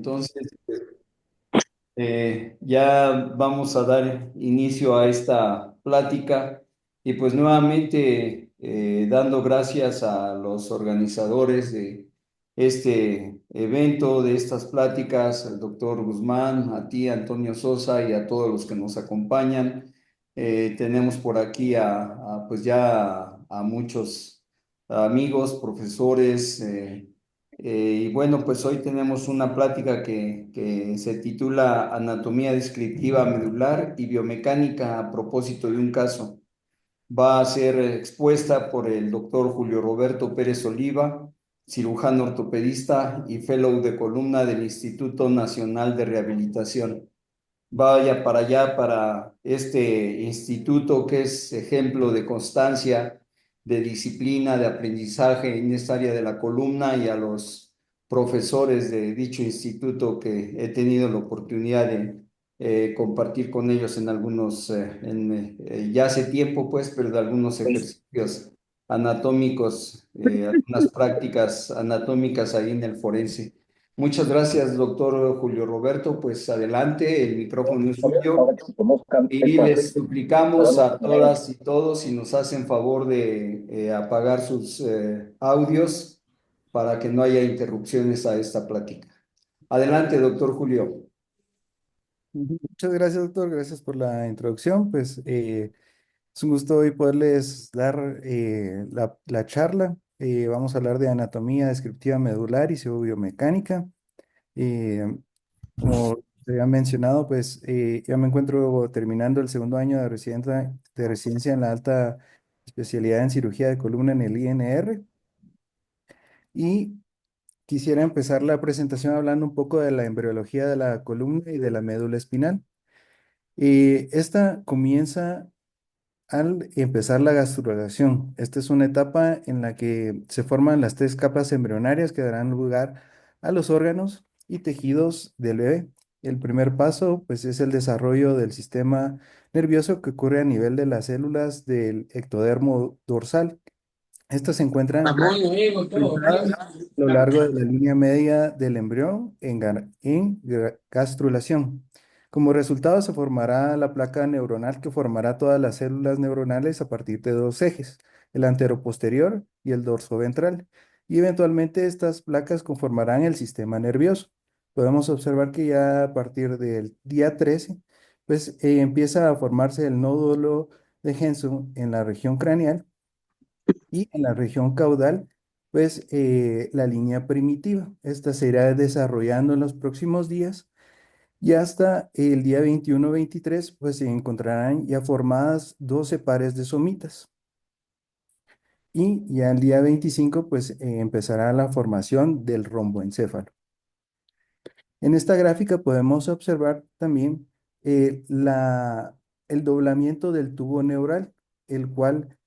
Entonces, ya vamos a dar inicio a esta plática y pues nuevamente dando gracias a los organizadores de este evento, de estas pláticas, al doctor Guzmán, a ti, Antonio Sosa y a todos los que nos acompañan. Tenemos por aquí pues ya a muchos amigos, profesores. Y bueno, pues hoy tenemos una plática que se titula Anatomía descriptiva medular y biomecánica a propósito de un caso. Va a ser expuesta por el doctor Julio Roberto Pérez Oliva, cirujano ortopedista y fellow de columna del Instituto Nacional de Rehabilitación. Vaya para allá, para este instituto que es ejemplo de constancia, de disciplina, de aprendizaje en esta área de la columna, y a los profesores de dicho instituto que he tenido la oportunidad de compartir con ellos en algunos, ya hace tiempo pues, pero de algunos ejercicios anatómicos, algunas prácticas anatómicas ahí en el forense. Muchas gracias, doctor Julio Roberto. Pues adelante, el micrófono es suyo y les suplicamos a todas y todos si nos hacen favor de apagar sus audios para que no haya interrupciones a esta plática. Adelante, doctor Julio. Muchas gracias, doctor. Gracias por la introducción. Pues es un gusto hoy poderles dar la charla. Vamos a hablar de anatomía descriptiva medular y biomecánica. Eh, Como se había mencionado, pues ya me encuentro terminando el segundo año de residencia en la alta especialidad en cirugía de columna en el INR. Y quisiera empezar la presentación hablando un poco de la embriología de la columna y de la médula espinal. Esta comienza al empezar la gastrulación. Esta es una etapa en la que se forman las tres capas embrionarias que darán lugar a los órganos y tejidos del bebé. El primer paso, pues, es el desarrollo del sistema nervioso que ocurre a nivel de las células del ectodermo dorsal. Estas se encuentran ubicadas a lo largo de la línea media del embrión en gastrulación. Como resultado, se formará la placa neuronal que formará todas las células neuronales a partir de dos ejes, el anteroposterior y el dorsoventral. Y eventualmente estas placas conformarán el sistema nervioso. Podemos observar que ya a partir del día 13, pues empieza a formarse el nódulo de Henson en la región craneal y en la región caudal, pues la línea primitiva. Esta se irá desarrollando en los próximos días y hasta el día 21-23, pues se encontrarán ya formadas 12 pares de somitas. Y ya el día 25, pues empezará la formación del romboencéfalo. En esta gráfica podemos observar también eh, la, el doblamiento del tubo neural, el cual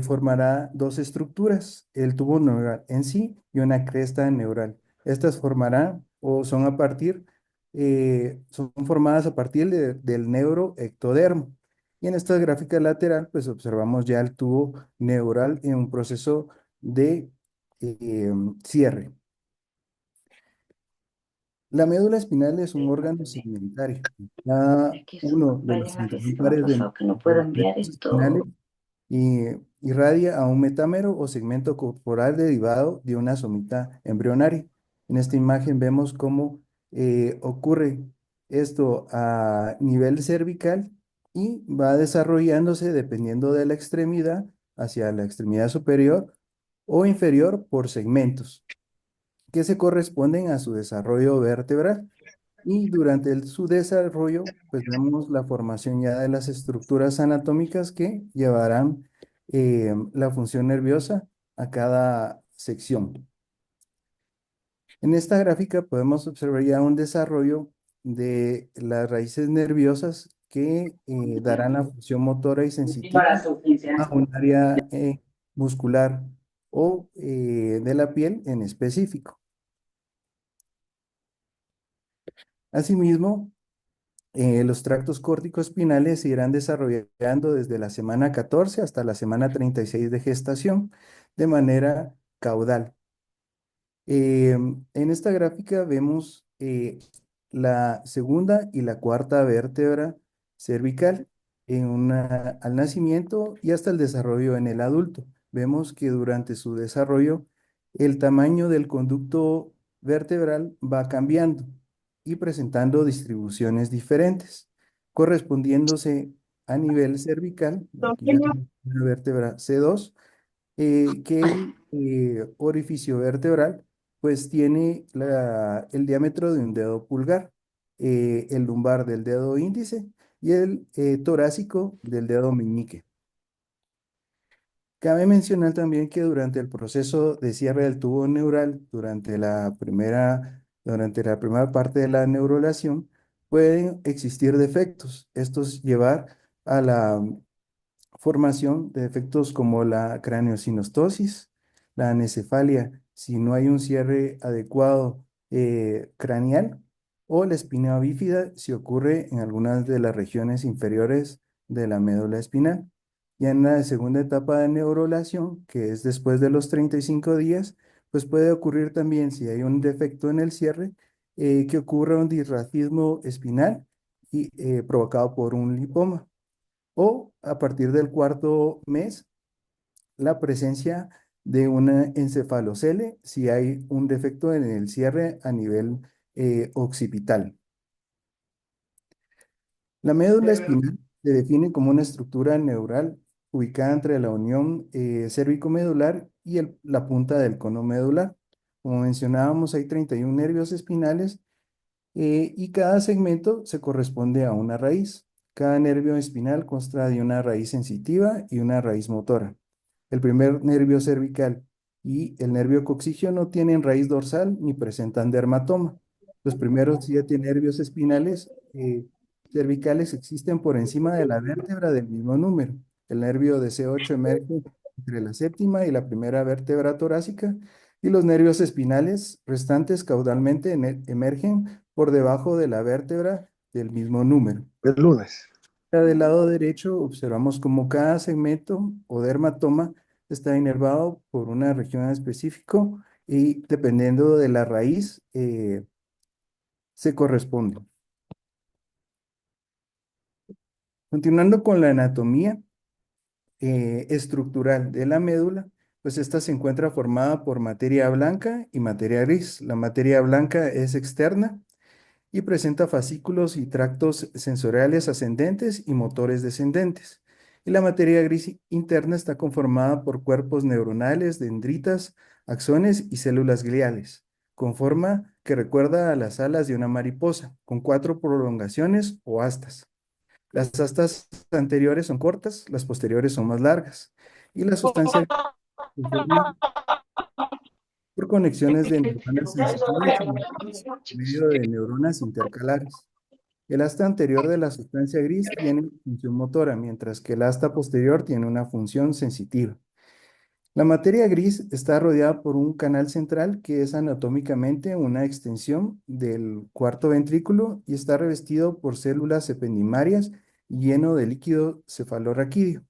formará dos estructuras, el tubo neural en sí y una cresta neural. Estas formarán o son son formadas a partir del neuroectodermo. Y en esta gráfica lateral, pues observamos ya el tubo neural en un proceso de cierre. La médula espinal es un órgano segmentario. Cada Es que eso uno de los varias veces 31 se me ha pares pasado que no de puedo enviar nervios espinales esto. irradia a un metámero o segmento corporal derivado de una somita embrionaria. En esta imagen vemos cómo ocurre esto a nivel cervical y va desarrollándose dependiendo de la extremidad hacia la extremidad superior o inferior por segmentos que se corresponden a su desarrollo vertebral. Y durante su desarrollo, pues vemos la formación ya de las estructuras anatómicas que llevarán la función nerviosa a cada sección. En esta gráfica podemos observar ya un desarrollo de las raíces nerviosas que darán la función motora y sensitiva Para su urgencia. a un área muscular o de la piel en específico. Asimismo, los tractos córtico-espinales se irán desarrollando desde la semana 14 hasta la semana 36 de gestación de manera caudal. En esta gráfica vemos eh, la segunda y la cuarta vértebra cervical al nacimiento y hasta el desarrollo en el adulto. Vemos que durante su desarrollo el tamaño del conducto vertebral va cambiando y presentando distribuciones diferentes, correspondiéndose a nivel cervical, aquí vemos la vértebra C2, que el orificio vertebral pues tiene el diámetro de un dedo pulgar, el lumbar del dedo índice y el torácico del dedo meñique. Cabe mencionar también que durante el proceso de cierre del tubo neural, durante la primera parte de la neurulación, pueden existir defectos. Estos llevar a la formación de defectos como la craneosinostosis, la anencefalia, si no hay un cierre adecuado craneal, o la espina bífida si ocurre en algunas de las regiones inferiores de la médula espinal. Ya en la segunda etapa de neurulación, que es después de los 35 días, pues puede ocurrir también si hay un defecto en el cierre, que ocurra un disrafismo espinal provocado por un lipoma o a partir del cuarto mes, la presencia de una encefalocele si hay un defecto en el cierre a nivel occipital. La médula espinal se define como una estructura neural ubicada entre la unión cérvico-medular y la punta del cono medular. Como mencionábamos, hay 31 nervios espinales y cada segmento se corresponde a una raíz. Cada nervio espinal consta de una raíz sensitiva y una raíz motora. El primer nervio cervical y el nervio coxigio no tienen raíz dorsal ni presentan dermatoma. Los primeros 7 nervios espinales cervicales existen por encima de la vértebra del mismo número. El nervio de C8 emerge entre la séptima y la primera vértebra torácica y los nervios espinales restantes caudalmente emergen por debajo de la vértebra del mismo número. El lunes. Del lado derecho observamos como cada segmento o dermatoma está inervado por una región en específico y dependiendo de la raíz se corresponde. Continuando con la anatomía estructural de la médula, pues esta se encuentra formada por materia blanca y materia gris. La materia blanca es externa y presenta fascículos y tractos sensoriales ascendentes y motores descendentes. Y la materia gris interna está conformada por cuerpos neuronales, dendritas, axones y células gliales, con forma que recuerda a las alas de una mariposa, con 4 prolongaciones o astas. Las astas anteriores son cortas, las posteriores son más largas, y la sustancia se forma por conexiones de neuronas sensitivas y motores por medio de neuronas intercalares. El asta anterior de la sustancia gris tiene función motora, mientras que el asta posterior tiene una función sensitiva. La materia gris está rodeada por un canal central que es anatómicamente una extensión del cuarto ventrículo y está revestido por células ependimarias lleno de líquido cefalorraquídeo.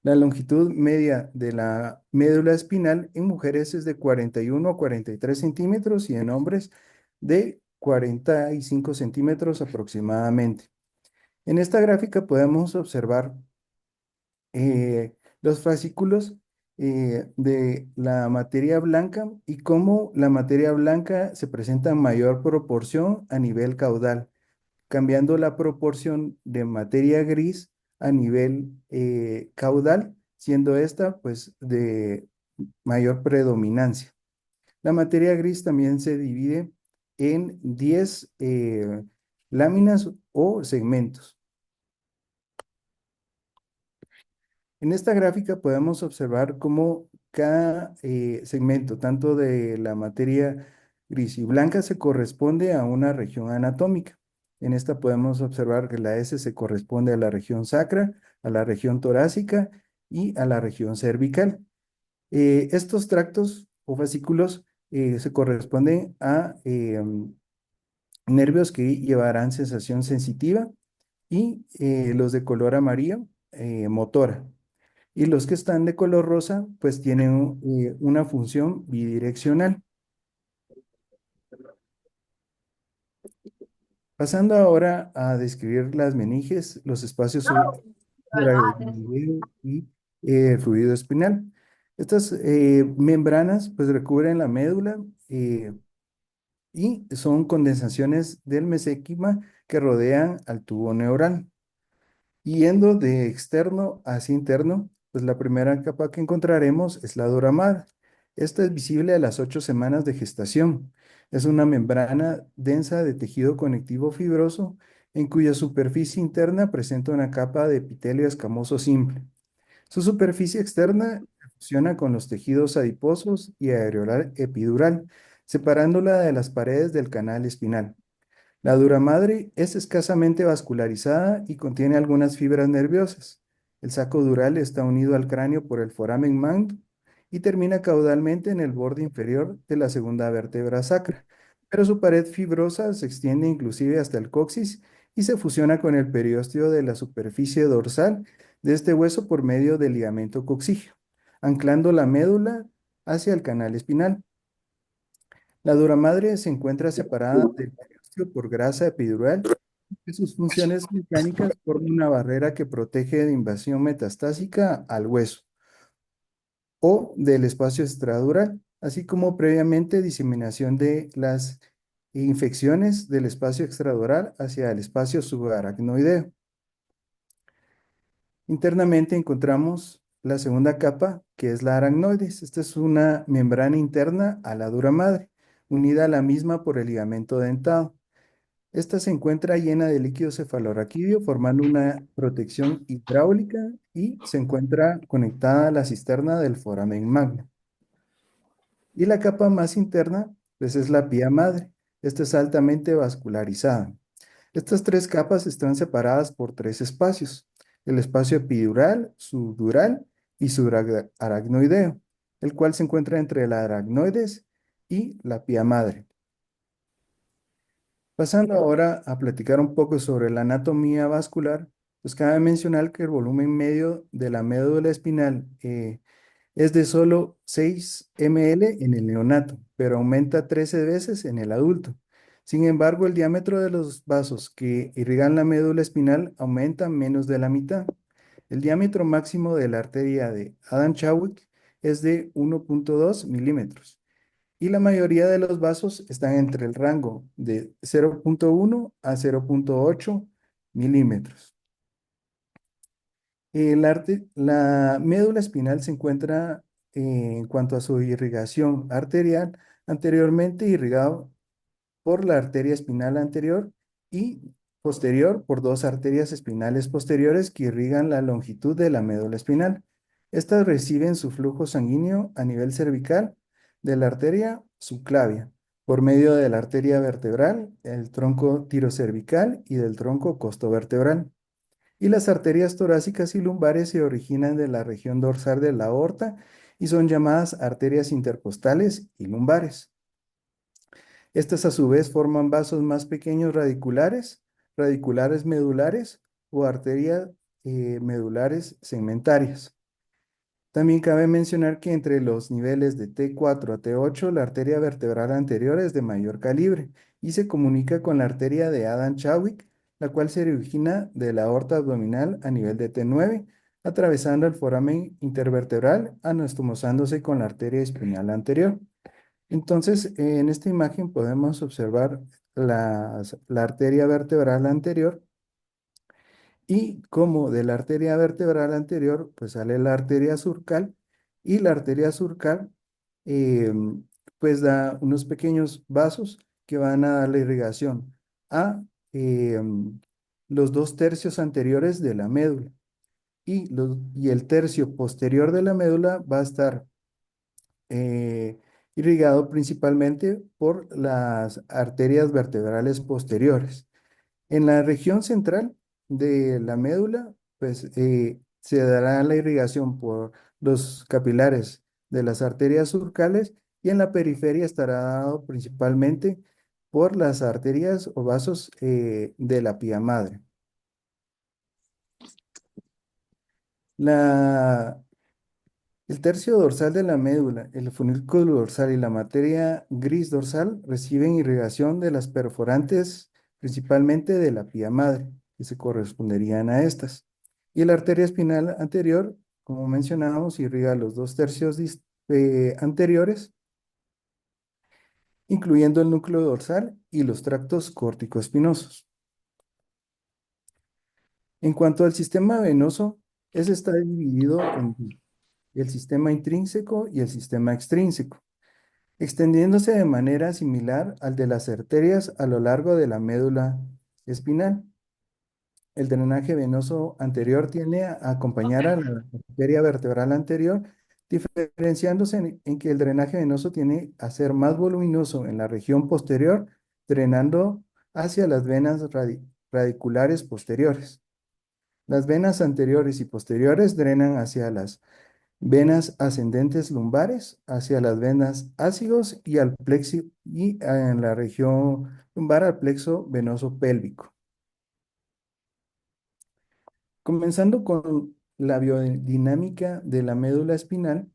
La longitud media de la médula espinal en mujeres es de 41 a 43 centímetros y en hombres de 45 centímetros aproximadamente. En esta gráfica podemos observar los fascículos de la materia blanca y cómo la materia blanca se presenta en mayor proporción a nivel caudal, cambiando la proporción de materia gris a nivel caudal, siendo esta pues de mayor predominancia. La materia gris también se divide en 10 láminas o segmentos. En esta gráfica podemos observar cómo cada segmento, tanto de la materia gris y blanca, se corresponde a una región anatómica. En esta podemos observar que la S se corresponde a la región sacra, a la región torácica y a la región cervical. Estos tractos o fascículos se corresponden a nervios que llevarán sensación sensitiva y los de color amarillo, motora. Y los que están de color rosa, pues tienen una función bidireccional. Pasando ahora a describir las meninges, los espacios subaracnoideo y el fluido espinal. Estas membranas pues recubren la médula eh, y son condensaciones del mesénquima que rodean al tubo neural. Yendo de externo hacia interno, pues la primera capa que encontraremos es la dura madre. Esta es visible a las 8 semanas de gestación. Es una membrana densa de tejido conectivo fibroso en cuya superficie interna presenta una capa de epitelio escamoso simple. Su superficie externa fusiona con los tejidos adiposos y areolar epidural, separándola de las paredes del canal espinal. La duramadre es escasamente vascularizada y contiene algunas fibras nerviosas. El saco dural está unido al cráneo por el foramen magno y termina caudalmente en el borde inferior de la segunda vértebra sacra, pero su pared fibrosa se extiende inclusive hasta el coxis y se fusiona con el periósteo de la superficie dorsal de este hueso por medio del ligamento coxígeo, anclando la médula hacia el canal espinal. La duramadre se encuentra separada del periósteo por grasa epidural y sus funciones mecánicas forman una barrera que protege de invasión metastásica al hueso o del espacio extradural, así como previamente diseminación de las infecciones del espacio extradural hacia el espacio subaracnoideo. Internamente encontramos la segunda capa, que es la aracnoides. Esta es una membrana interna a la dura madre, unida a la misma por el ligamento dentado. Esta se encuentra llena de líquido cefalorraquídeo, formando una protección hidráulica y se encuentra conectada a la cisterna del foramen magno. Y la capa más interna, pues es la pía madre. Esta es altamente vascularizada. Estas tres capas están separadas por tres espacios: el espacio epidural, subdural y subaracnoideo, el cual se encuentra entre la aracnoides y la pía madre. Pasando ahora a platicar un poco sobre la anatomía vascular, pues cabe mencionar que el volumen medio de la médula espinal es de solo 6 ml en el neonato, pero aumenta 13 veces en el adulto. Sin embargo, el diámetro de los vasos que irrigan la médula espinal aumenta menos de la mitad. El diámetro máximo de la arteria de Adam-Chadwick es de 1,2 milímetros y la mayoría de los vasos están entre el rango de 0,1 a 0,8 milímetros. La médula espinal se encuentra en cuanto a su irrigación arterial, anteriormente irrigado por la arteria espinal anterior y posterior por dos arterias espinales posteriores que irrigan la longitud de la médula espinal. Estas reciben su flujo sanguíneo a nivel cervical de la arteria subclavia, por medio de la arteria vertebral, el tronco tirocervical y del tronco costovertebral. Y las arterias torácicas y lumbares se originan de la región dorsal de la aorta y son llamadas arterias intercostales y lumbares. Estas a su vez forman vasos más pequeños radiculares, radiculares medulares o arterias medulares segmentarias. También cabe mencionar que entre los niveles de T4 a T8, la arteria vertebral anterior es de mayor calibre y se comunica con la arteria de Adam-Chadwick, la cual se origina de la aorta abdominal a nivel de T9, atravesando el foramen intervertebral, anastomosándose con la arteria espinal anterior. Entonces, en esta imagen podemos observar la arteria vertebral anterior y como de la arteria vertebral anterior, pues sale la arteria surcal y la arteria surcal eh, pues da unos pequeños vasos que van a dar la irrigación a eh, los 2 tercios anteriores de la médula y el tercio posterior de la médula va a estar eh, irrigado principalmente por las arterias vertebrales posteriores. En la región central de la médula, pues se dará la irrigación por los capilares de las arterias surcales y en la periferia estará dado principalmente por las arterias o vasos de la pía madre. La El tercio dorsal de la médula, el funículo dorsal y la materia gris dorsal reciben irrigación de las perforantes principalmente de la pía madre, que se corresponderían a estas. Y la arteria espinal anterior, como mencionábamos, irriga los dos tercios anteriores, incluyendo el núcleo dorsal y los tractos córtico-espinosos. En cuanto al sistema venoso, ese está dividido en el sistema intrínseco y el sistema extrínseco, extendiéndose de manera similar al de las arterias a lo largo de la médula espinal. El drenaje venoso anterior tiende a acompañar a la arteria vertebral anterior, diferenciándose en que el drenaje venoso tiene a ser más voluminoso en la región posterior, drenando hacia las venas radiculares posteriores. Las venas anteriores y posteriores drenan hacia las venas ascendentes lumbares, hacia las venas ácidos y al plexo y en la región lumbar al plexo venoso pélvico. Comenzando con la biodinámica de la médula espinal,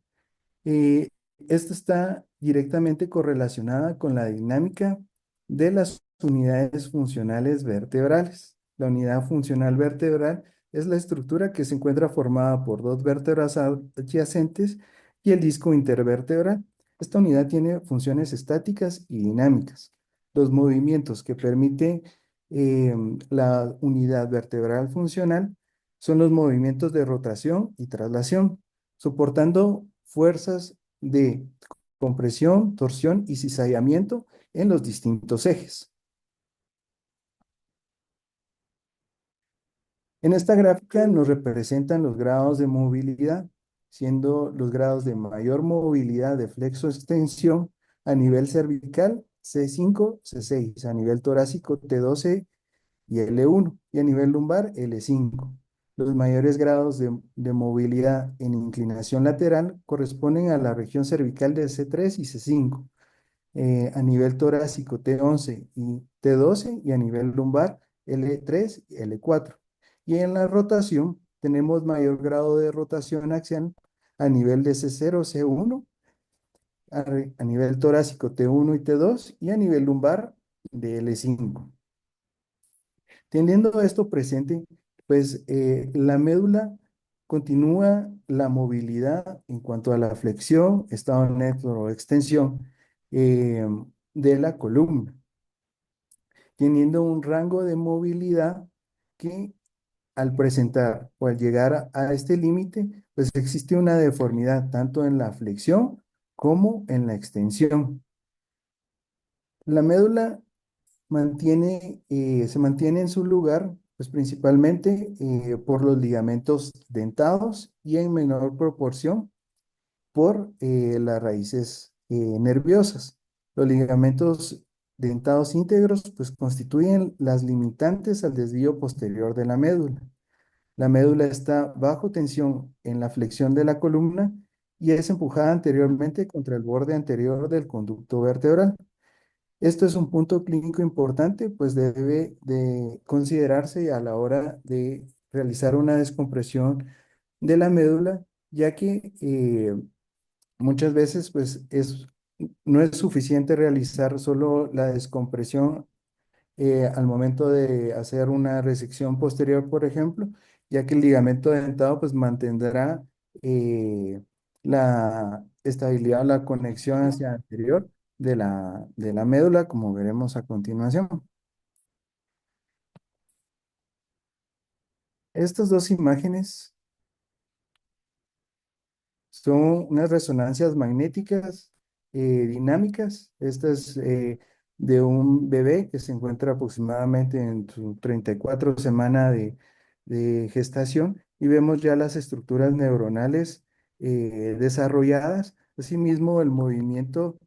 eh, esta está directamente correlacionada con la dinámica de las unidades funcionales vertebrales. La unidad funcional vertebral es la estructura que se encuentra formada por dos vértebras adyacentes y el disco intervertebral. Esta unidad tiene funciones estáticas y dinámicas. Los movimientos que permite la unidad vertebral funcional son los movimientos de rotación y traslación, soportando fuerzas de compresión, torsión y cizallamiento en los distintos ejes. En esta gráfica nos representan los grados de movilidad, siendo los grados de mayor movilidad de flexo-extensión a nivel cervical C5, C6, a nivel torácico T12 y L1, y a nivel lumbar L5. Los mayores grados de movilidad en inclinación lateral corresponden a la región cervical de C3 y C5, a nivel torácico T11 y T12 y a nivel lumbar L3 y L4. Y en la rotación tenemos mayor grado de rotación axial a nivel de C0, C1, a nivel torácico T1 y T2 y a nivel lumbar de L5. Teniendo esto presente, pues la médula continúa la movilidad en cuanto a la flexión, estado neto o extensión eh, de la columna, teniendo un rango de movilidad que al presentar o al llegar a este límite, pues existe una deformidad tanto en la flexión como en la extensión. La médula se mantiene en su lugar, pues principalmente por los ligamentos dentados y en menor proporción por las raíces nerviosas. Los ligamentos dentados íntegros pues constituyen las limitantes al desvío posterior de la médula. La médula está bajo tensión en la flexión de la columna y es empujada anteriormente contra el borde anterior del conducto vertebral. Esto es un punto clínico importante, pues debe de considerarse a la hora de realizar una descompresión de la médula, ya que muchas veces pues no es suficiente realizar solo la descompresión al momento de hacer una resección posterior, por ejemplo, ya que el ligamento dentado pues mantendrá eh, la estabilidad o la conexión hacia anterior de la médula, como veremos a continuación. Estas dos imágenes son unas resonancias magnéticas dinámicas. Esta es de un bebé que se encuentra aproximadamente en su 34 semana de gestación y vemos ya las estructuras neuronales desarrolladas. Asimismo, el movimiento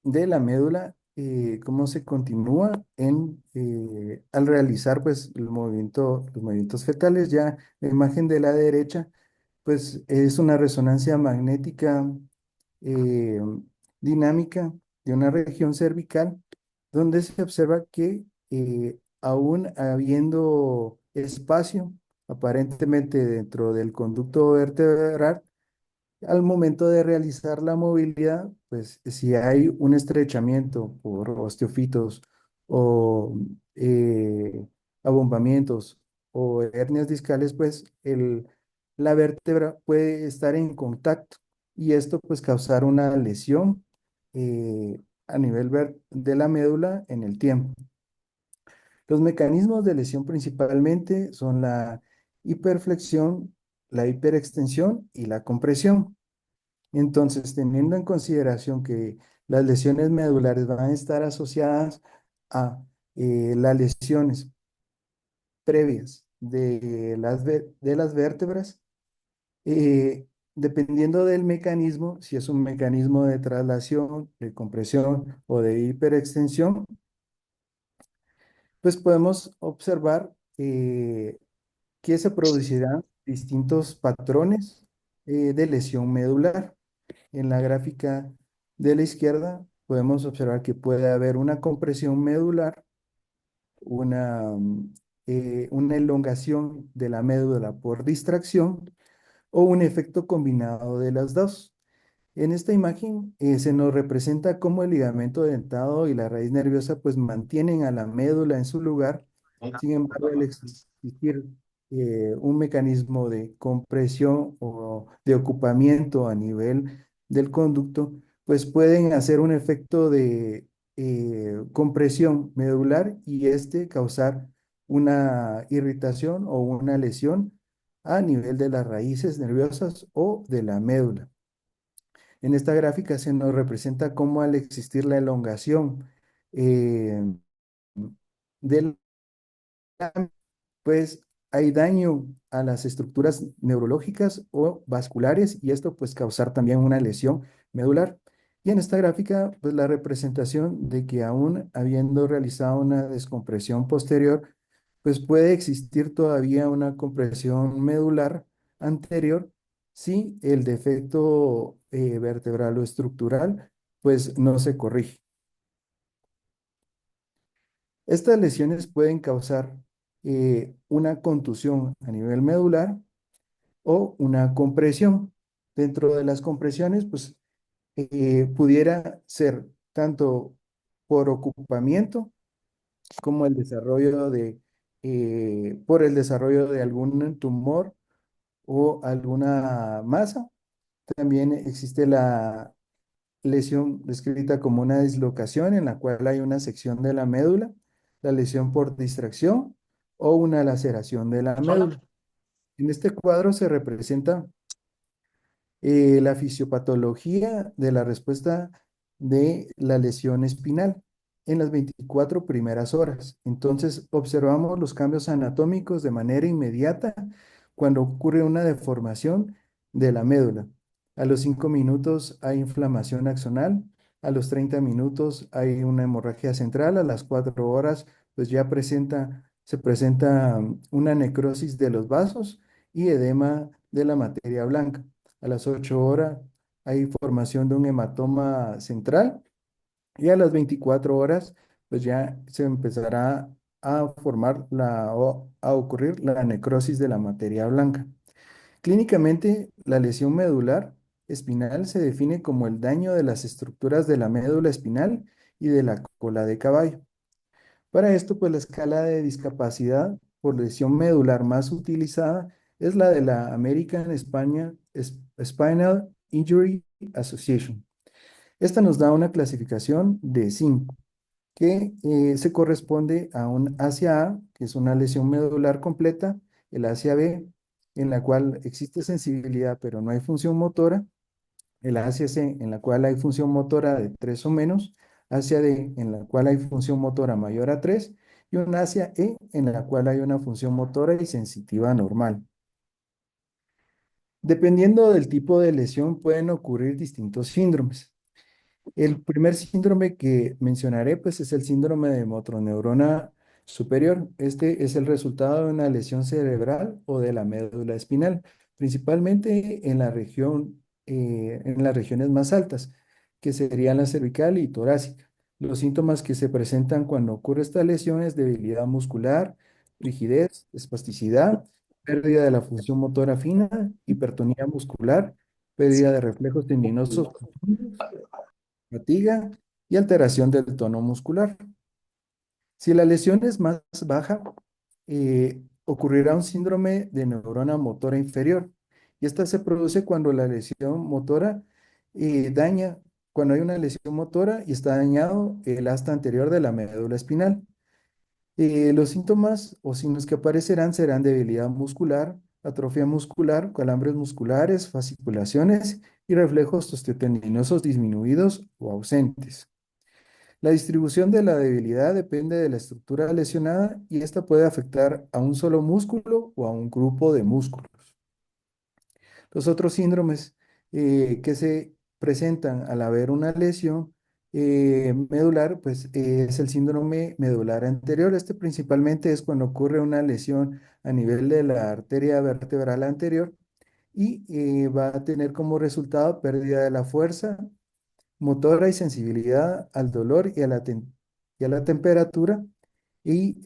de la médula, cómo se continúa al realizar pues, los movimientos fetales. Ya la imagen de la derecha pues es una resonancia magnética eh, dinámica de una región cervical donde se observa que aún habiendo espacio aparentemente dentro del conducto vertebral, al momento de realizar la movilidad, pues si hay un estrechamiento por osteofitos o abombamientos o hernias discales, pues la vértebra puede estar en contacto y esto pues causar una lesión a nivel de la médula en el tiempo. Los mecanismos de lesión principalmente son la hiperflexión, la hiperextensión y la compresión. Entonces, teniendo en consideración que las lesiones medulares van a estar asociadas a las lesiones previas de las vértebras, dependiendo del mecanismo, si es un mecanismo de traslación, de compresión o de hiperextensión, pues podemos observar que se producirán distintos patrones de lesión medular. En la gráfica de la izquierda podemos observar que puede haber una compresión medular, una elongación de la médula por distracción o un efecto combinado de las dos. En esta imagen se nos representa cómo el ligamento dentado y la raíz nerviosa pues mantienen a la médula en su lugar. Sin embargo, al existir un mecanismo de compresión o de ocupamiento a nivel del conducto, pues pueden hacer un efecto de compresión medular y este causar una irritación o una lesión a nivel de las raíces nerviosas o de la médula. En esta gráfica se nos representa cómo al existir la elongación eh, del pues hay daño a las estructuras neurológicas o vasculares y esto pues causar también una lesión medular. Y en esta gráfica pues la representación de que aún habiendo realizado una descompresión posterior, pues puede existir todavía una compresión medular anterior si el defecto vertebral o estructural pues no se corrige. Estas lesiones pueden causar una contusión a nivel medular o una compresión. Dentro de las compresiones, pues pudiera ser tanto por ocupamiento como por el desarrollo de algún tumor o alguna masa. También existe la lesión descrita como una dislocación en la cual hay una sección de la médula, la lesión por distracción o una laceración de la médula. En este cuadro se representa la fisiopatología de la respuesta de la lesión espinal en las 24 primeras horas. Entonces, observamos los cambios anatómicos de manera inmediata cuando ocurre una deformación de la médula. A los 5 minutos hay inflamación axonal, a los 30 minutos hay una hemorragia central, a las 4 horas pues ya se presenta una necrosis de los vasos y edema de la materia blanca. A las 8 horas hay formación de un hematoma central y a las 24 horas pues ya se empezará a formar o a ocurrir la necrosis de la materia blanca. Clínicamente, la lesión medular espinal se define como el daño de las estructuras de la médula espinal y de la cola de caballo. Para esto, pues la escala de discapacidad por lesión medular más utilizada es la de la American Spinal Injury Association. Esta nos da una clasificación de 5, que se corresponde a un ACA A, que es una lesión medular completa, el ACA B, en la cual existe sensibilidad pero no hay función motora, el Asia C, en la cual hay función motora de 3 o menos, Asia D, en la cual hay función motora mayor a 3, y un Asia E, en la cual hay una función motora y sensitiva normal. Dependiendo del tipo de lesión, pueden ocurrir distintos síndromes. El primer síndrome que mencionaré, pues, es el síndrome de motoneurona superior. Este es el resultado de una lesión cerebral o de la médula espinal, principalmente en las regiones más altas, que serían la cervical y torácica. Los síntomas que se presentan cuando ocurre esta lesión es debilidad muscular, rigidez, espasticidad, pérdida de la función motora fina, hipertonía muscular, pérdida de reflejos tendinosos profundos, fatiga y alteración del tono muscular. Si la lesión es más baja, ocurrirá un síndrome de neurona motora inferior. Y esta se produce cuando la lesión motora daña, cuando hay una lesión motora y está dañado el asta anterior de la médula espinal. Los síntomas o signos que aparecerán serán debilidad muscular, atrofia muscular, calambres musculares, fasciculaciones y reflejos osteotendinosos disminuidos o ausentes. La distribución de la debilidad depende de la estructura lesionada y esta puede afectar a un solo músculo o a un grupo de músculos. Los otros síndromes que se presentan al haber una lesión medular, pues es el síndrome medular anterior. Este principalmente es cuando ocurre una lesión a nivel de la arteria vertebral anterior y va a tener como resultado pérdida de la fuerza motora y sensibilidad al dolor y a la temperatura y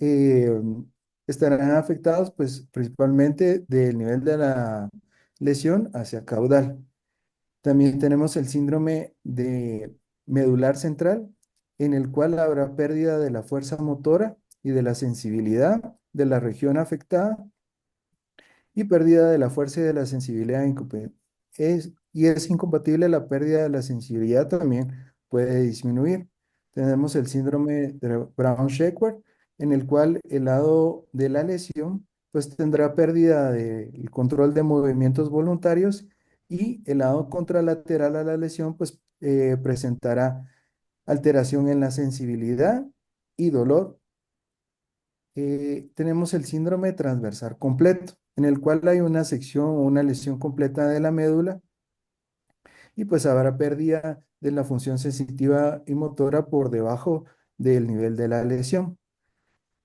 estarán afectados pues principalmente del nivel de la lesión hacia caudal. También tenemos el síndrome de medular central, en el cual habrá pérdida de la fuerza motora y de la sensibilidad de la región afectada y pérdida de la fuerza y de la sensibilidad. Y es incompatible la pérdida de la sensibilidad también puede disminuir. Tenemos el síndrome de Brown-Sequard, en el cual el lado de la lesión pues tendrá pérdida del control de movimientos voluntarios y el lado contralateral a la lesión pues presentará alteración en la sensibilidad y dolor. Tenemos el síndrome transversal completo, en el cual hay una sección o una lesión completa de la médula y pues habrá pérdida de la función sensitiva y motora por debajo del nivel de la lesión.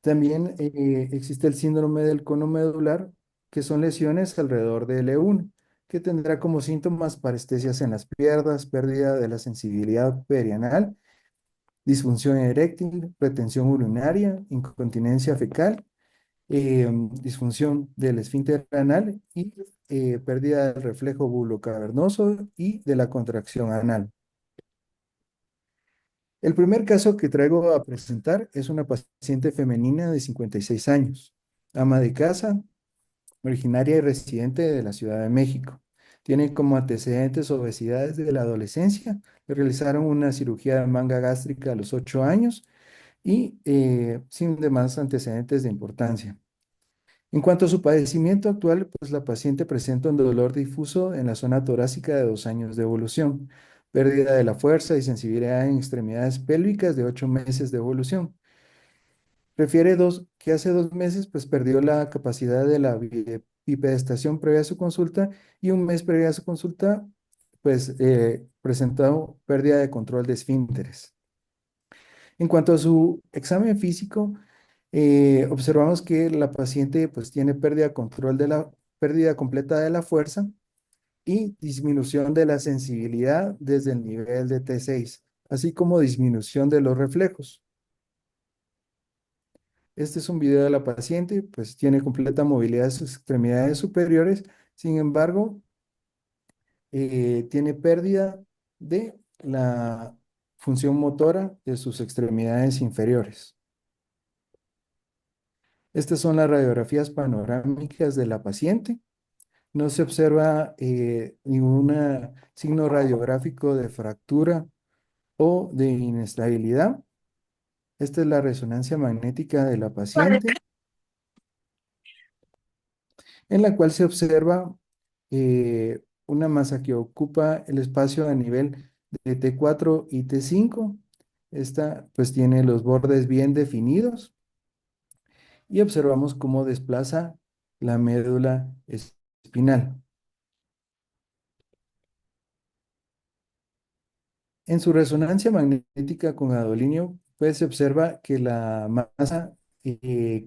También existe el síndrome del cono medular, que son lesiones alrededor del E1, que tendrá como síntomas parestesias en las piernas, pérdida de la sensibilidad perianal, disfunción eréctil, retención urinaria, incontinencia fecal, disfunción del esfínter anal y pérdida del reflejo bulocavernoso y de la contracción anal. El primer caso que traigo a presentar es una paciente femenina de 56 años, ama de casa, originaria y residente de la Ciudad de México. Tiene como antecedentes obesidad desde la adolescencia. Le realizaron una cirugía de manga gástrica a los 8 años y sin demás antecedentes de importancia. En cuanto a su padecimiento actual, pues la paciente presenta un dolor difuso en la zona torácica de 2 años de evolución, pérdida de la fuerza y sensibilidad en extremidades pélvicas de 8 meses de evolución. Refiere que hace 2 meses pues perdió la capacidad de la bipedestación previa a su consulta y un mes previa a su consulta pues presentó pérdida de control de esfínteres. En cuanto a su examen físico, observamos que la paciente pues tiene pérdida completa de la fuerza y disminución de la sensibilidad desde el nivel de T6, así como disminución de los reflejos. Este es un video de la paciente, pues tiene completa movilidad de sus extremidades superiores, sin embargo, tiene pérdida de la función motora de sus extremidades inferiores. Estas son las radiografías panorámicas de la paciente. No se observa ningún signo radiográfico de fractura o de inestabilidad. Esta es la resonancia magnética de la paciente, en la cual se observa una masa que ocupa el espacio a nivel de T4 y T5. Esta pues tiene los bordes bien definidos y observamos cómo desplaza la médula espinal. En su resonancia magnética con gadolinio, pues se observa que la masa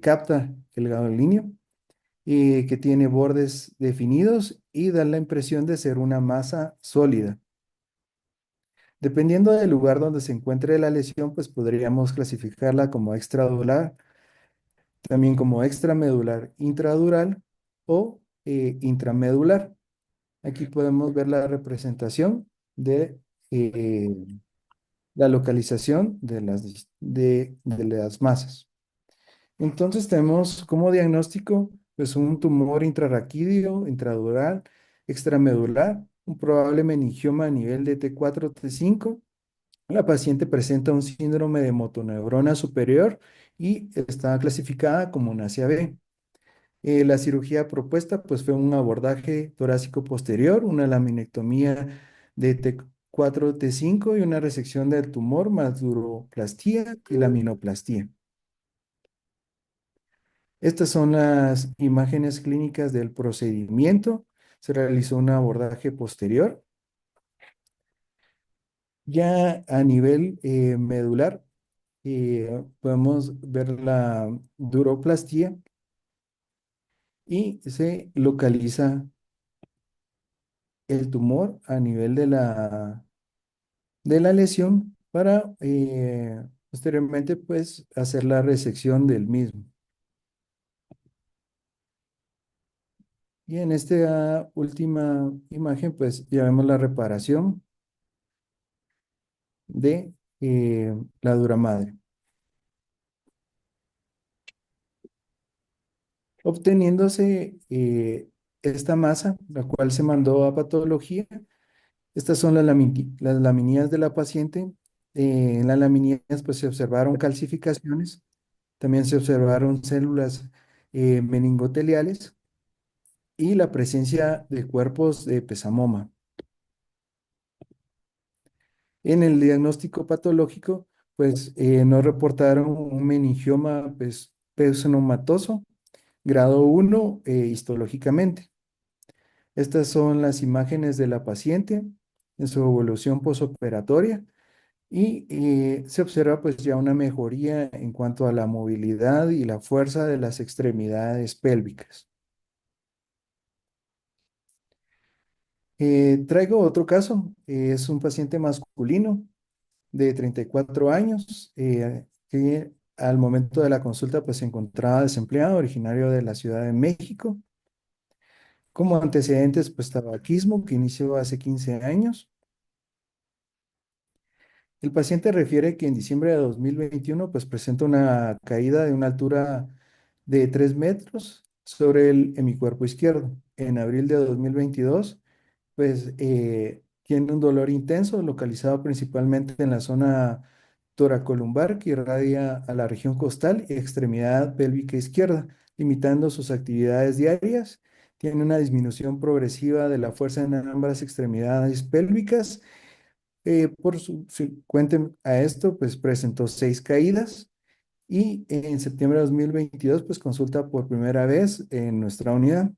capta el gadolinio, que tiene bordes definidos y da la impresión de ser una masa sólida. Dependiendo del lugar donde se encuentre la lesión, pues podríamos clasificarla como extradural, también como extramedular intradural o intramedular. Aquí podemos ver la representación de la localización de las masas. Entonces tenemos como diagnóstico pues un tumor intrarraquídeo, intradural, extramedular, un probable meningioma a nivel de T4, T5. La paciente presenta un síndrome de motoneurona superior y está clasificada como una CAB. La cirugía propuesta pues fue un abordaje torácico posterior, una laminectomía de T4, T5 y una resección del tumor más duroplastía y laminoplastía. Estas son las imágenes clínicas del procedimiento. Se realizó un abordaje posterior. Ya a nivel medular, podemos ver la duroplastía y se localiza el tumor a nivel de la lesión para posteriormente pues hacer la resección del mismo. Y en esta última imagen pues ya vemos la reparación de la dura madre, obteniéndose esta masa, la cual se mandó a patología. Estas son las laminías de la paciente. En las laminías pues se observaron calcificaciones, también se observaron células meningoteliales y la presencia de cuerpos de pesamoma. En el diagnóstico patológico, pues no reportaron un meningioma pues, pseudonematoso grado 1 histológicamente. Estas son las imágenes de la paciente en su evolución posoperatoria y se observa pues ya una mejoría en cuanto a la movilidad y la fuerza de las extremidades pélvicas. Traigo otro caso, es un paciente masculino de 34 años que al momento de la consulta pues se encontraba desempleado, originario de la Ciudad de México. Como antecedentes, pues tabaquismo que inició hace 15 años. El paciente refiere que en diciembre de 2021 pues presenta una caída de una altura de 3 metros sobre el hemicuerpo izquierdo. En abril de 2022 pues tiene un dolor intenso localizado principalmente en la zona toracolumbar que irradia a la región costal y extremidad pélvica izquierda, limitando sus actividades diarias. Tiene una disminución progresiva de la fuerza en ambas extremidades pélvicas. Por subsecuente a esto, pues presentó 6 caídas y en septiembre de 2022, pues consulta por primera vez en nuestra unidad.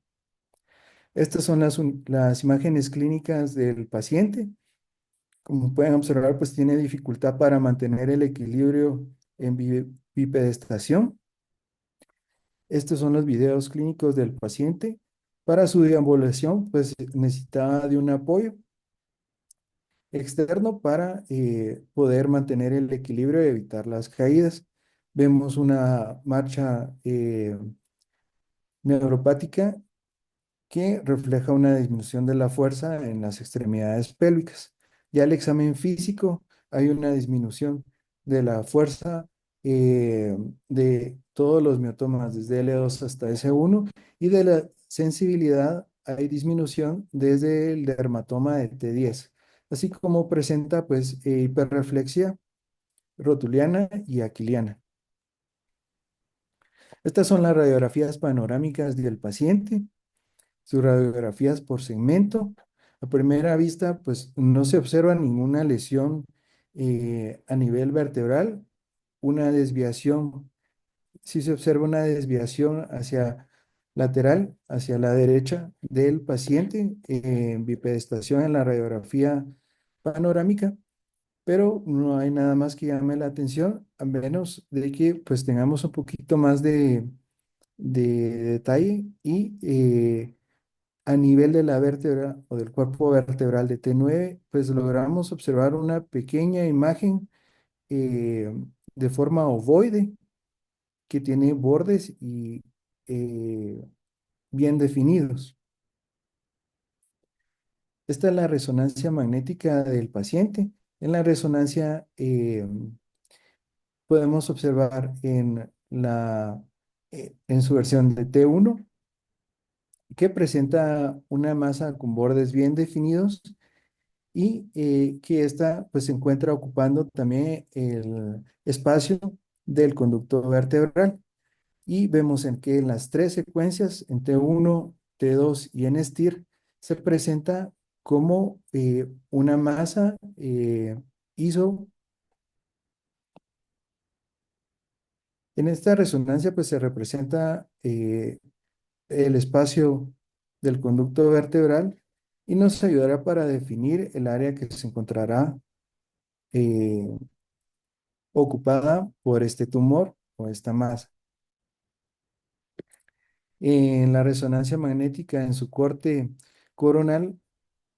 Estas son las imágenes clínicas del paciente. Como pueden observar, pues tiene dificultad para mantener el equilibrio en bipedestación. Estos son los videos clínicos del paciente. Para su deambulación, pues necesitaba de un apoyo externo para poder mantener el equilibrio y evitar las caídas. Vemos una marcha neuropática que refleja una disminución de la fuerza en las extremidades pélvicas. Ya el examen físico, hay una disminución de la fuerza de todos los miotomas, desde L2 hasta S1, y de la sensibilidad hay disminución desde el dermatoma de T10, así como presenta pues hiperreflexia rotuliana y aquiliana. Estas son las radiografías panorámicas del paciente, sus radiografías por segmento. A primera vista, pues no se observa ninguna lesión a nivel vertebral, una desviación, sí se observa una desviación hacia lateral, hacia la derecha del paciente, en bipedestación en la radiografía panorámica, pero no hay nada más que llame la atención, a menos de que pues tengamos un poquito más de detalle y a nivel de la vértebra o del cuerpo vertebral de T9, pues logramos observar una pequeña imagen eh, de forma ovoide que tiene bordes y eh, bien definidos. Esta es la resonancia magnética del paciente. En la resonancia podemos observar en la en su versión de T1, que presenta una masa con bordes bien definidos y que esta pues se encuentra ocupando también el espacio del conducto vertebral. Y vemos en que en las tres secuencias, en T1, T2 y en STIR, se presenta como una masa ISO. En esta resonancia pues se representa el espacio del conducto vertebral y nos ayudará para definir el área que se encontrará eh, ocupada por este tumor o esta masa. En la resonancia magnética en su corte coronal,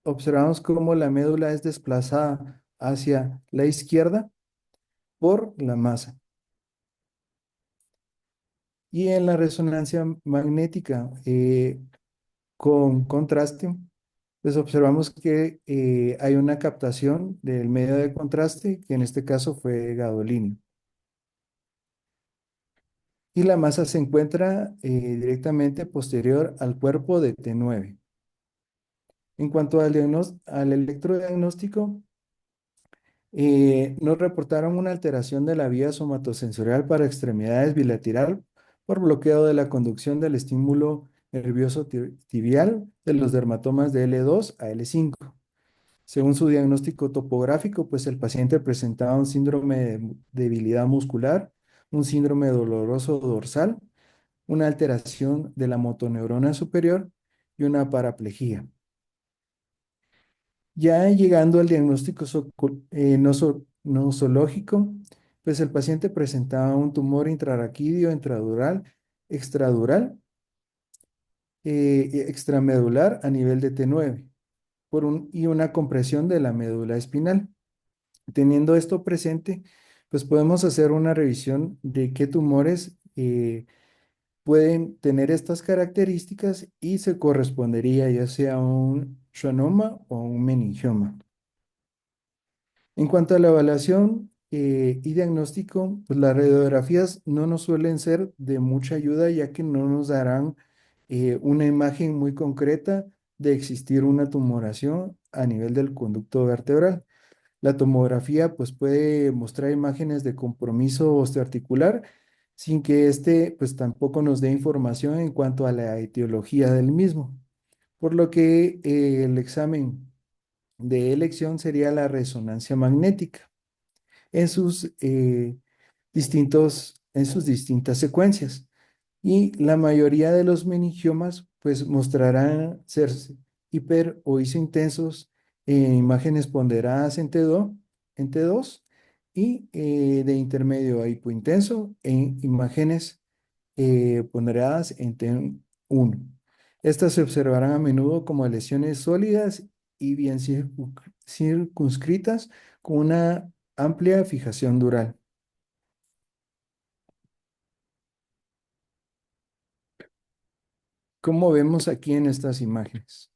observamos cómo la médula es desplazada hacia la izquierda por la masa. Y en la resonancia magnética con contraste, pues observamos que hay una captación del medio de contraste, que en este caso fue gadolínio. Y la masa se encuentra directamente posterior al cuerpo de T9. En cuanto al electrodiagnóstico, nos reportaron una alteración de la vía somatosensorial para extremidades bilateral por bloqueo de la conducción del estímulo nervioso tibial de los dermatomas de L2 a L5. Según su diagnóstico topográfico, pues el paciente presentaba un síndrome de debilidad muscular, un síndrome doloroso dorsal, una alteración de la motoneurona superior y una paraplegia. Ya llegando al diagnóstico nosológico, pues el paciente presentaba un tumor intrarraquídeo, intradural, extradural, extramedular a nivel de T9 y una compresión de la médula espinal. Teniendo esto presente, pues podemos hacer una revisión de qué tumores pueden tener estas características y se correspondería ya sea a un schwannoma o un meningioma. En cuanto a la evaluación y diagnóstico, pues las radiografías no nos suelen ser de mucha ayuda ya que no nos darán una imagen muy concreta de existir una tumoración a nivel del conducto vertebral. La tomografía pues puede mostrar imágenes de compromiso osteoarticular sin que este pues tampoco nos dé información en cuanto a la etiología del mismo. Por lo que el examen de elección sería la resonancia magnética en en sus distintas secuencias. Y la mayoría de los meningiomas pues mostrarán ser hiper o isointensos en imágenes ponderadas en T2 y de intermedio a hipointenso en imágenes ponderadas en T1. Estas se observarán a menudo como lesiones sólidas y bien circunscritas con una amplia fijación dural. Como vemos aquí en estas imágenes.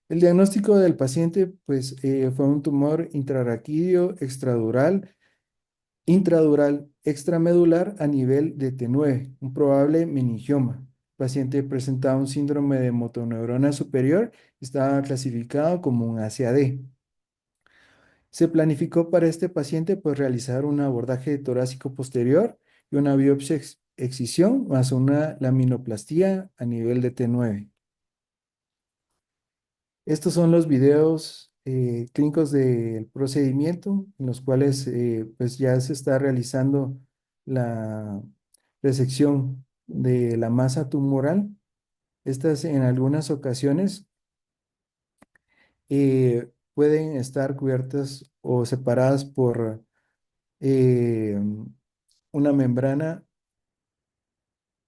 El diagnóstico del paciente pues, fue un tumor intrarraquídeo extradural, intradural extramedular a nivel de T9, un probable meningioma. El paciente presentaba un síndrome de motoneurona superior, estaba clasificado como un ACAD. Se planificó para este paciente pues, realizar un abordaje torácico posterior y una biopsia excisión más una laminoplastía a nivel de T9. Estos son los videos clínicos del procedimiento en los cuales pues ya se está realizando la resección de la masa tumoral. Estas en algunas ocasiones pueden estar cubiertas o separadas por eh, una membrana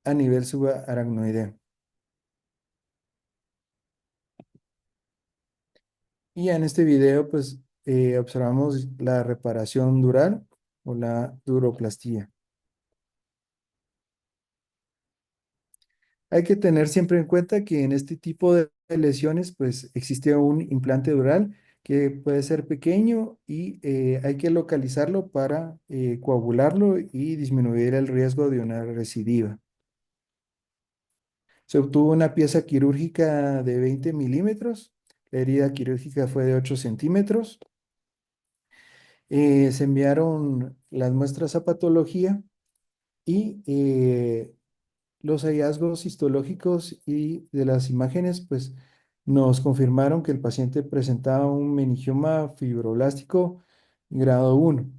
a nivel subaracnoideo. Y ya en este video pues observamos la reparación dural o la duroplastía. Hay que tener siempre en cuenta que en este tipo de lesiones, pues existe un implante dural que puede ser pequeño y hay que localizarlo para coagularlo y disminuir el riesgo de una recidiva. Se obtuvo una pieza quirúrgica de 20 milímetros, la herida quirúrgica fue de 8 centímetros. Se enviaron las muestras a patología y los hallazgos histológicos y de las imágenes, pues nos confirmaron que el paciente presentaba un meningioma fibroblástico grado 1.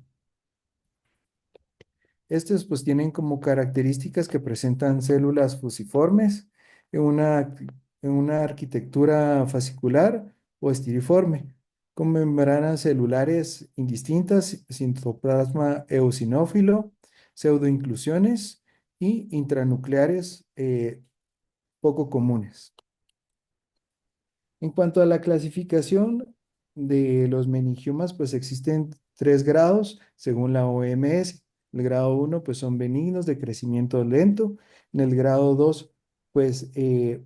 Estos pues tienen como características que presentan células fusiformes en en una arquitectura fascicular o estiriforme, con membranas celulares indistintas, citoplasma eosinófilo, pseudoinclusiones y intranucleares poco comunes. En cuanto a la clasificación de los meningiomas, pues existen tres grados según la OMS. El grado uno, pues son benignos de crecimiento lento. En el grado 2, pues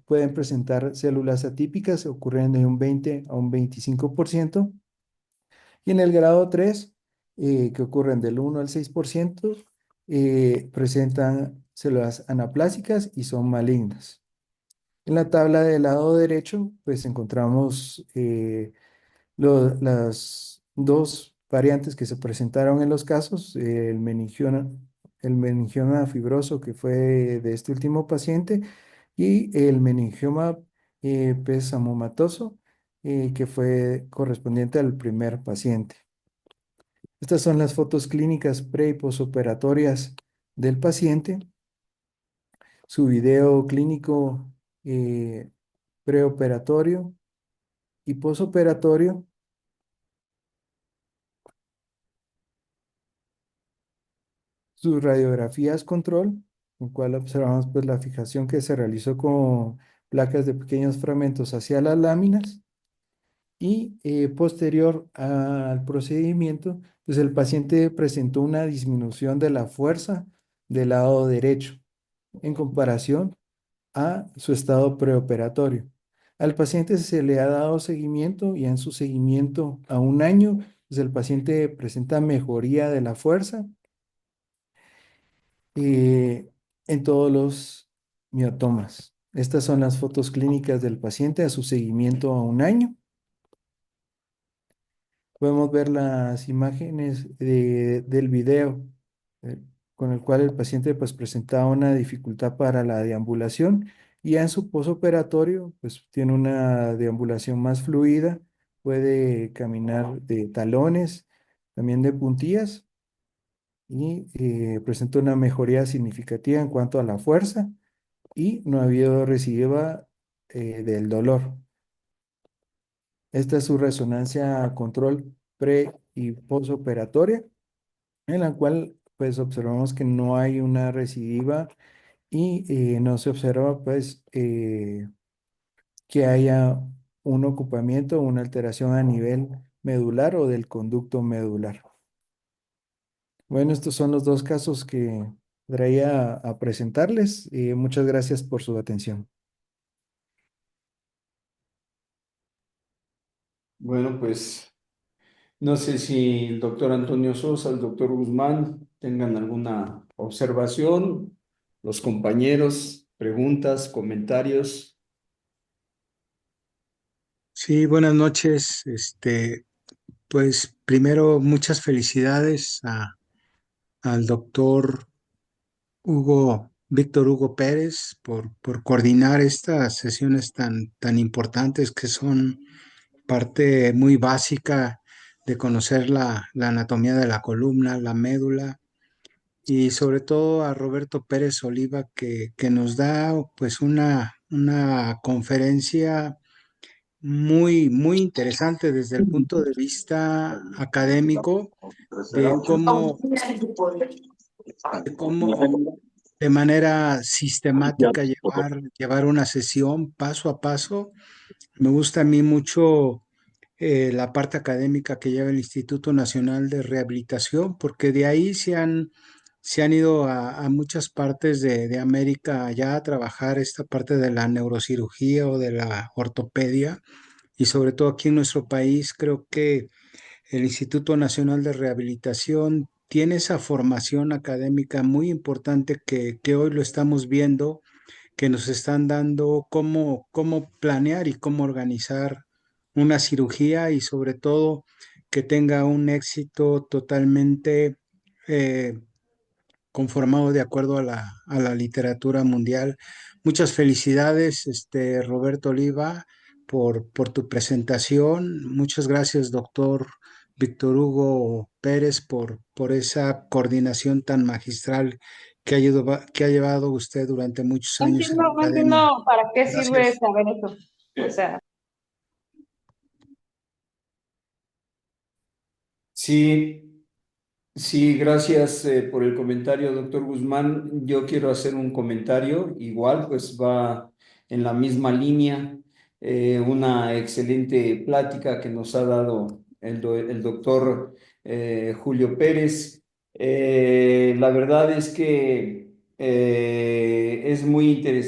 pueden presentar células atípicas, ocurren de un 20 a un 25%. Y en el grado 3, que ocurren del 1 al 6%, presentan células anaplásicas y son malignas. En la tabla del lado derecho, pues encontramos las dos variantes que se presentaron en los casos, el meningioma fibroso que fue de este último paciente y el meningioma pesamomatoso que fue correspondiente al primer paciente. Estas son las fotos clínicas pre y posoperatorias del paciente, su video clínico eh, preoperatorio y posoperatorio, sus radiografías control, en cual observamos pues la fijación que se realizó con placas de pequeños fragmentos hacia las láminas y posterior al procedimiento, pues el paciente presentó una disminución de la fuerza del lado derecho en comparación a su estado preoperatorio. Al paciente se le ha dado seguimiento y en su seguimiento a un año, pues el paciente presenta mejoría de la fuerza eh, en todos los miotomas. Estas son las fotos clínicas del paciente a su seguimiento a un año. Podemos ver las imágenes del video eh, con el cual el paciente pues presentaba una dificultad para la deambulación y ya en su posoperatorio pues tiene una deambulación más fluida, puede caminar de talones, también de puntillas y presenta una mejoría significativa en cuanto a la fuerza y no ha habido recidiva del dolor. Esta es su resonancia control pre y posoperatoria, en la cual pues observamos que no hay una recidiva y no se observa pues que haya un ocupamiento o una alteración a nivel medular o del conducto medular. Bueno, estos son los dos casos que traía a presentarles. Muchas gracias por su atención. Bueno, pues no sé si el doctor Antonio Sosa, el doctor Guzmán tengan alguna observación, los compañeros, preguntas, comentarios. Sí, buenas noches. Pues primero muchas felicidades al doctor Víctor Hugo Pérez por coordinar estas sesiones tan importantes que son parte muy básica de conocer la anatomía de la columna, la médula y sobre todo a Roberto Pérez Oliva que nos da pues una conferencia muy interesante desde el punto de vista académico de cómo de manera sistemática llevar una sesión paso a paso. Me gusta a mí mucho la parte académica que lleva el Instituto Nacional de Rehabilitación, porque de ahí se han ido a muchas partes de América ya a trabajar esta parte de la neurocirugía o de la ortopedia y sobre todo aquí en nuestro país, creo que el Instituto Nacional de Rehabilitación tiene esa formación académica muy importante que hoy lo estamos viendo, que nos están dando cómo planear y cómo organizar una cirugía y sobre todo que tenga un éxito totalmente eh, conformado de acuerdo a la literatura mundial. Muchas felicidades, Roberto Oliva, por tu presentación. Muchas gracias, doctor Víctor Hugo Pérez, por esa coordinación tan magistral que ha llevado usted durante muchos No años en entiendo, la no entiendo academia. para qué sirve Gracias. saber eso. O sea, Sí. Sí, gracias por el comentario, doctor Guzmán. Yo quiero hacer un comentario, igual, pues va en la misma línea. Una excelente plática que nos ha dado el doctor Julio Pérez. La verdad es que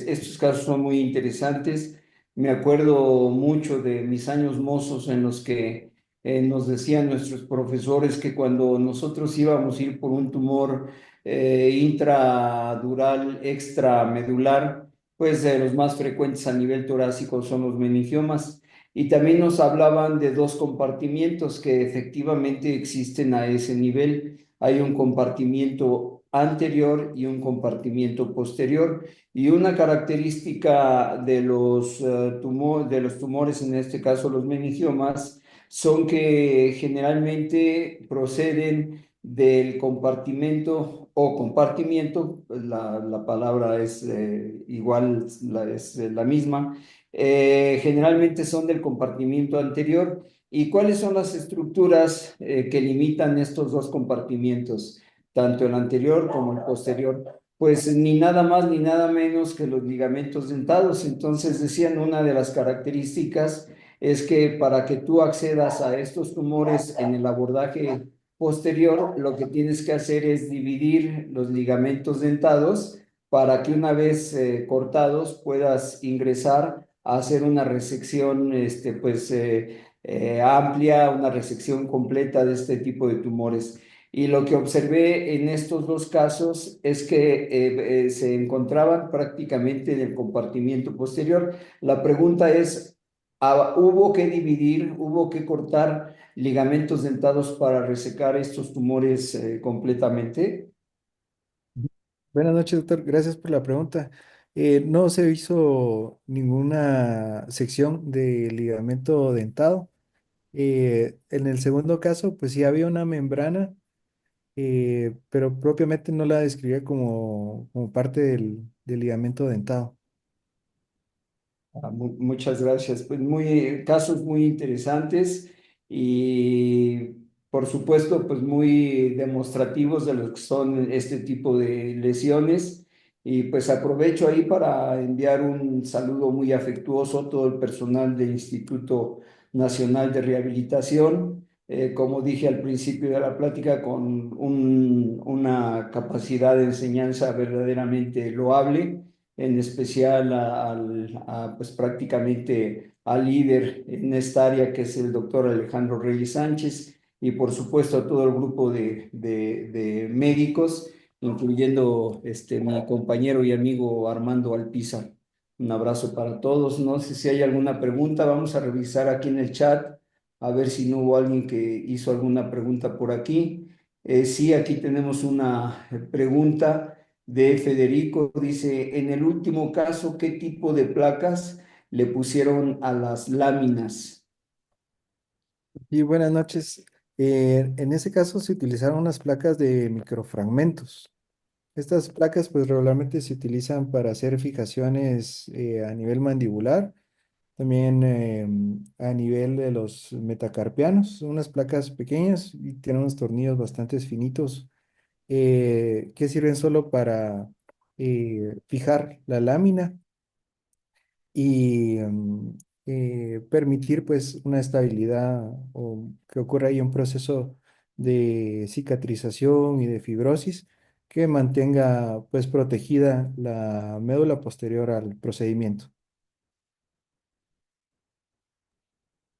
estos casos son muy interesantes. Me acuerdo mucho de mis años mozos en los que nos decían nuestros profesores que cuando nosotros íbamos a ir por un tumor intradural extramedular, pues los más frecuentes a nivel torácico son los meningiomas. Y también nos hablaban de dos compartimientos que efectivamente existen a ese nivel. Hay un compartimiento anterior y un compartimiento posterior. Y una característica de de los tumores, en este caso los meningiomas, son que generalmente proceden del compartimento o compartimiento, pues la palabra es igual, es la misma, generalmente son del compartimiento anterior. ¿Y cuáles son las estructuras que limitan estos dos compartimientos, tanto el anterior como el posterior? Pues ni nada más ni nada menos que los ligamentos dentados. Entonces decían, una de las características es que para que tú accedas a estos tumores en el abordaje posterior, lo que tienes que hacer es dividir los ligamentos dentados para que una vez cortados puedas ingresar a hacer una resección amplia, una resección completa de este tipo de tumores. Y lo que observé en estos dos casos es que se encontraban prácticamente en el compartimiento posterior. La pregunta es, hubo que dividir, hubo que cortar ligamentos dentados para resecar estos tumores completamente? Buenas noches, doctor. Gracias por la pregunta. No se hizo ninguna sección de ligamento dentado. En el segundo caso, pues sí había una membrana, pero propiamente no la describía como parte del ligamento dentado. Muchas gracias. Pues casos muy interesantes y por supuesto pues muy demostrativos de lo que son este tipo de lesiones. Y pues aprovecho ahí para enviar un saludo muy afectuoso a todo el personal del Instituto Nacional de Rehabilitación. Como dije al principio de la plática, con una capacidad de enseñanza verdaderamente loable, en especial pues prácticamente al líder en esta área, que es el doctor Alejandro Reyes Sánchez, y por supuesto a todo el grupo de médicos, incluyendo mi compañero y amigo Armando Alpizar. Un abrazo para todos. No sé si hay alguna pregunta, vamos a revisar aquí en el chat, a ver si no hubo alguien que hizo alguna pregunta por aquí. Sí, aquí tenemos una pregunta de Federico. Dice, en el último caso, ¿qué tipo de placas le pusieron a las láminas? Y buenas noches. En ese caso se utilizaron unas placas de microfragmentos. Estas placas pues regularmente se utilizan para hacer fijaciones a nivel mandibular, también a nivel de los metacarpianos. Son unas placas pequeñas y tienen unos tornillos bastante finitos que sirven solo para fijar la lámina y permitir pues una estabilidad o que ocurra ahí un proceso de cicatrización y de fibrosis que mantenga pues protegida la médula posterior al procedimiento.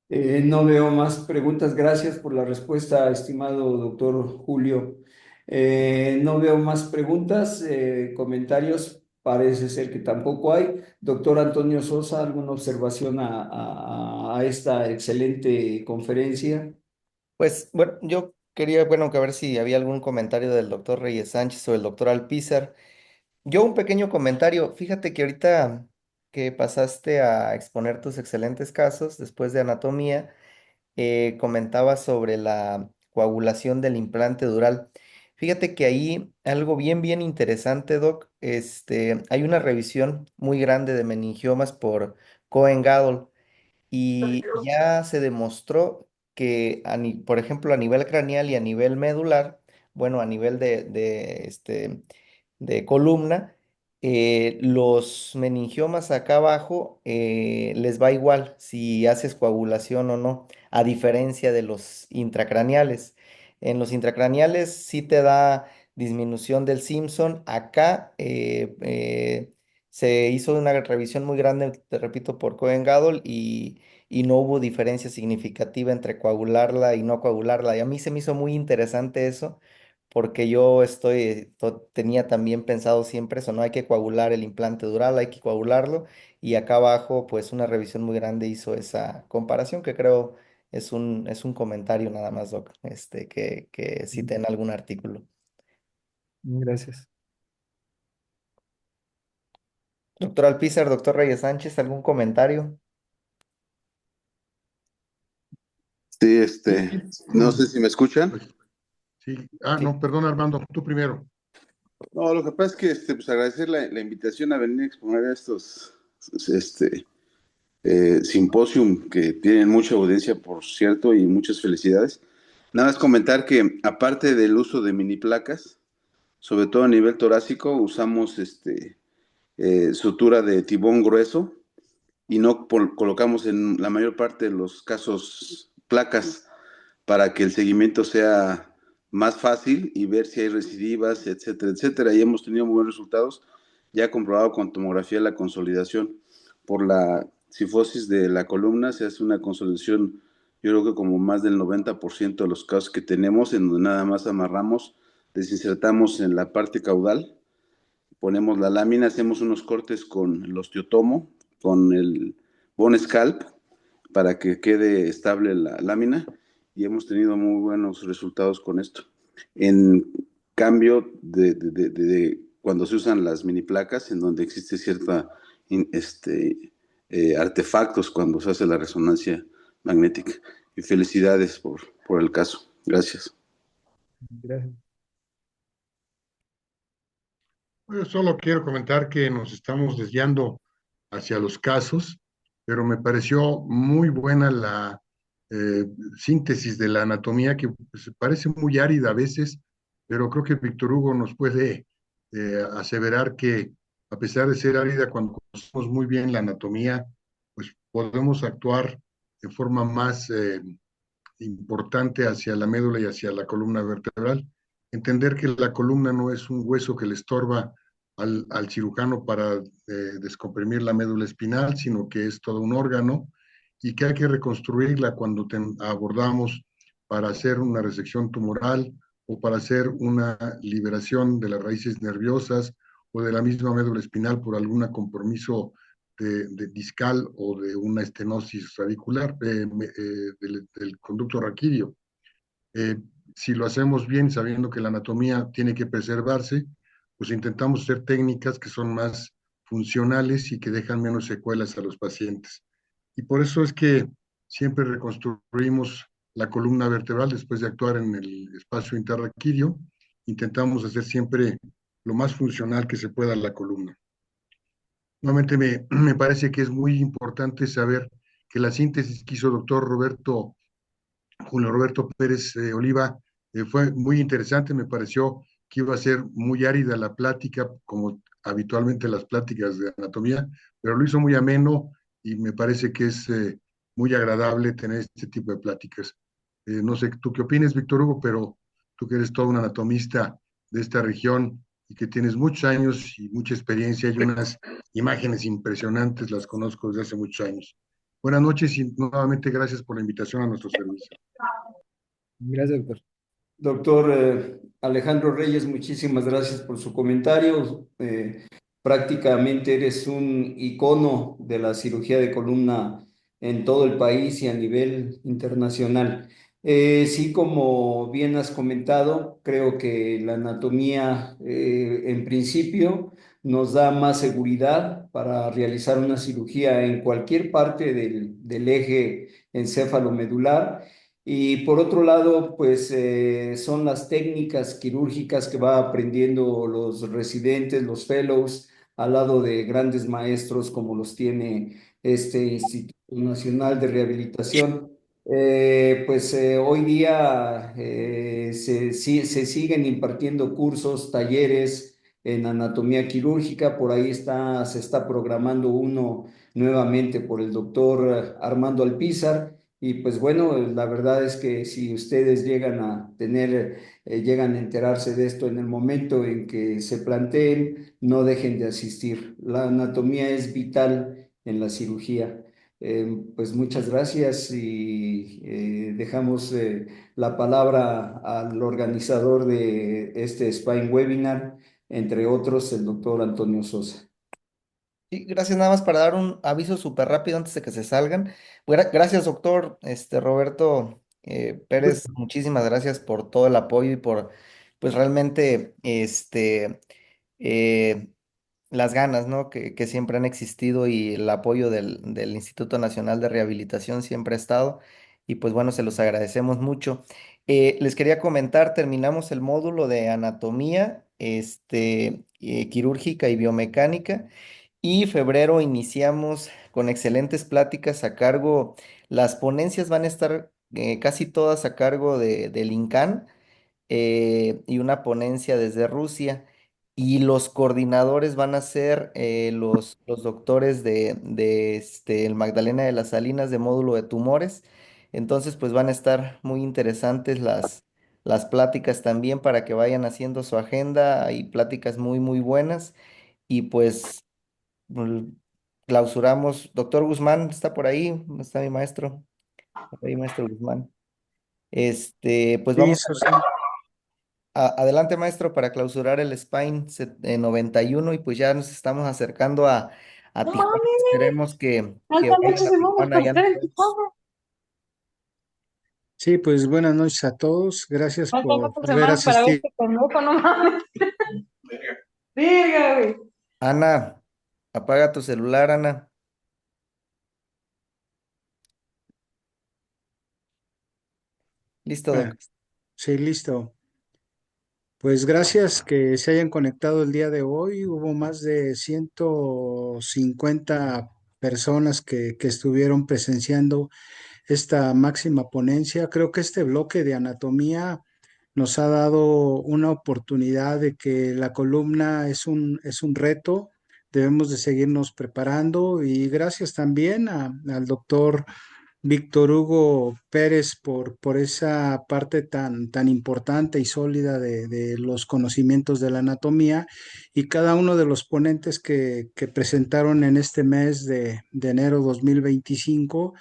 No veo más preguntas. Gracias por la respuesta, estimado doctor Julio. No veo más preguntas, comentarios. Parece ser que tampoco hay. Doctor Antonio Sosa, ¿alguna observación a esta excelente conferencia? Pues bueno, yo quería, bueno, que ver si había algún comentario del doctor Reyes Sánchez o del doctor Alpizar. Yo un pequeño comentario. Fíjate que ahorita que pasaste a exponer tus excelentes casos después de anatomía, comentabas sobre la coagulación del implante dural. Fíjate que ahí algo bien interesante, Doc. Hay una revisión muy grande de meningiomas por Cohen-Gadol. Y ya se demostró que, por ejemplo, a nivel craneal y a nivel medular, bueno, a nivel de columna, los meningiomas acá abajo les va igual si haces coagulación o no, a diferencia de los intracraneales. En los intracraneales sí te da disminución del Simpson. Acá se hizo una revisión muy grande, te repito, por Cohen-Gadol y no hubo diferencia significativa entre coagularla y no coagularla. Y a mí se me hizo muy interesante eso, porque yo tenía también pensado siempre eso, no hay que coagular el implante dural, hay que coagularlo. Y acá abajo, pues una revisión muy grande hizo esa comparación que creo es un comentario nada más, Doc, que cité en algún artículo. Gracias. Doctor Alpizar, doctor Reyes Sánchez, ¿algún comentario? Sí, Sí, no sé si me escuchan. pues, sí. Sí. No, perdón, Armando, tú primero. No, lo que pasa es que pues agradecer la invitación a venir a exponer estos este, simposium que tienen mucha audiencia, por cierto, y muchas felicidades. Nada más comentar que aparte del uso de mini placas, sobre todo a nivel torácico, usamos sutura de tibón grueso y no colocamos en la mayor parte de los casos placas para que el seguimiento sea más fácil y ver si hay recidivas, etcétera, etcétera. Y hemos tenido muy buenos resultados, ya comprobado con tomografía la consolidación. Por la cifosis de la columna se hace una consolidación, yo creo que como más del 90% de los casos que tenemos, en donde nada más amarramos, desinsertamos en la parte caudal, ponemos la lámina, hacemos unos cortes con el osteotomo, con el bone scalp, para que quede estable la lámina y hemos tenido muy buenos resultados con esto. En cambio de cuando se usan las mini placas, en donde existe cierta artefactos cuando se hace la resonancia magnética. Y felicidades por el caso. Gracias. Gracias. Yo solo quiero comentar que nos estamos desviando hacia los casos, pero me pareció muy buena la eh, síntesis de la anatomía, que pues, parece muy árida a veces, pero creo que Víctor Hugo nos puede aseverar que a pesar de ser árida, cuando conocemos muy bien la anatomía, pues podemos actuar de forma más importante hacia la médula y hacia la columna vertebral. Entender que la columna no es un hueso que le estorba al cirujano para descomprimir la médula espinal, sino que es todo un órgano y que hay que reconstruirla cuando abordamos para hacer una resección tumoral o para hacer una liberación de las raíces nerviosas o de la misma médula espinal por algún compromiso de discal o de una estenosis radicular del conducto raquídeo. Eh, si lo hacemos bien, sabiendo que la anatomía tiene que preservarse, pues intentamos hacer técnicas que son más funcionales y que dejan menos secuelas a los pacientes. Y por eso es que siempre reconstruimos la columna vertebral después de actuar en el espacio interraquídeo. Intentamos hacer siempre lo más funcional que se pueda la columna. Nuevamente me parece que es muy importante saber que la síntesis que hizo el doctor Julio Roberto Pérez Oliva fue muy interesante, me pareció que iba a ser muy árida la plática, como habitualmente las pláticas de anatomía, pero lo hizo muy ameno y me parece que es muy agradable tener este tipo de pláticas. No sé tú qué opinas, Víctor Hugo, pero tú que eres todo un anatomista de esta región y que tienes muchos años y mucha experiencia y unas imágenes impresionantes, las conozco desde hace muchos años. Buenas noches y nuevamente gracias por la invitación a nuestro servicio. Gracias, doctor. Doctor Alejandro Reyes, muchísimas gracias por su comentario. Prácticamente eres un icono de la cirugía de columna en todo el país y a nivel internacional. Sí, como bien has comentado, creo que la anatomía en principio nos da más seguridad para realizar una cirugía en cualquier parte del eje encéfalo-medular. Y por otro lado, pues son las técnicas quirúrgicas que va aprendiendo los residentes, los fellows, al lado de grandes maestros como los tiene este Instituto Nacional de Rehabilitación. Hoy día se siguen impartiendo cursos, talleres en anatomía quirúrgica. Por ahí se está programando uno nuevamente por el doctor Armando Alpizar. Y pues bueno, la verdad es que si ustedes llegan a llegan a enterarse de esto en el momento en que se planteen, no dejen de asistir. La anatomía es vital en la cirugía. Pues muchas gracias y dejamos la palabra al organizador de este Spine Webinar, entre otros, el doctor Antonio Sosa. Sí, gracias nada más para dar un aviso súper rápido antes de que se salgan. Gracias, doctor Roberto Pérez. Muchísimas gracias por todo el apoyo y por, pues realmente, eh, las ganas, ¿no? Que siempre han existido y el apoyo del Instituto Nacional de Rehabilitación siempre ha estado. Y pues bueno, se los agradecemos mucho. Les quería comentar, terminamos el módulo de anatomía, quirúrgica y biomecánica. Y febrero iniciamos con excelentes pláticas a cargo, las ponencias van a estar casi todas a cargo del INCAN y una ponencia desde Rusia. Y los coordinadores van a ser los doctores de el Magdalena de las Salinas de módulo de tumores. Entonces, pues van a estar muy interesantes las pláticas también para que vayan haciendo su agenda. Hay pláticas muy, muy buenas. Y pues mm, clausuramos. Doctor Guzmán, ¿está por ahí? ¿Dónde está mi maestro? Por ahí, maestro Guzmán. Pues Sí, vamos eso sí. adelante, maestro, para clausurar el Spine 91 y pues ya nos estamos acercando a No Tijuana. mames, Esperemos que faltan vayan muchas a semanas Tijuana para ya. estar en Tijuana. Sí, pues buenas noches a todos. Gracias Faltan por muchas haber semanas para ver asistido. este pendejo, no mames. Verga, güey. Ana, apaga tu celular, Ana. Listo, Bueno, doc. sí, listo. Pues gracias que se hayan conectado el día de hoy. Hubo más de 150 personas que estuvieron presenciando esta máxima ponencia. Creo que este bloque de anatomía nos ha dado una oportunidad de que la columna es un reto. Debemos de seguirnos preparando y gracias también al doctor Víctor Hugo Pérez por esa parte tan importante y sólida de los conocimientos de la anatomía y cada uno de los ponentes que presentaron en este mes de enero 2025.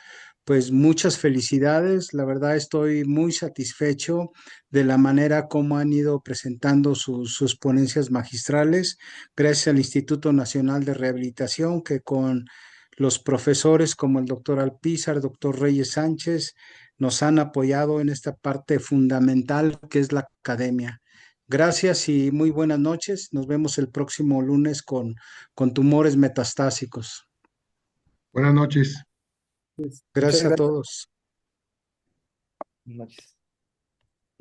Pues muchas felicidades, la verdad estoy muy satisfecho de la manera como han ido presentando sus ponencias magistrales, gracias al Instituto Nacional de Rehabilitación que con los profesores como el doctor Alpizar, doctor Reyes Sánchez, nos han apoyado en esta parte fundamental que es la academia. Gracias y muy buenas noches. Nos vemos el próximo lunes con tumores metastásicos. Buenas noches. Pues, muchas Gracias a gracias. todos. Buenas noches.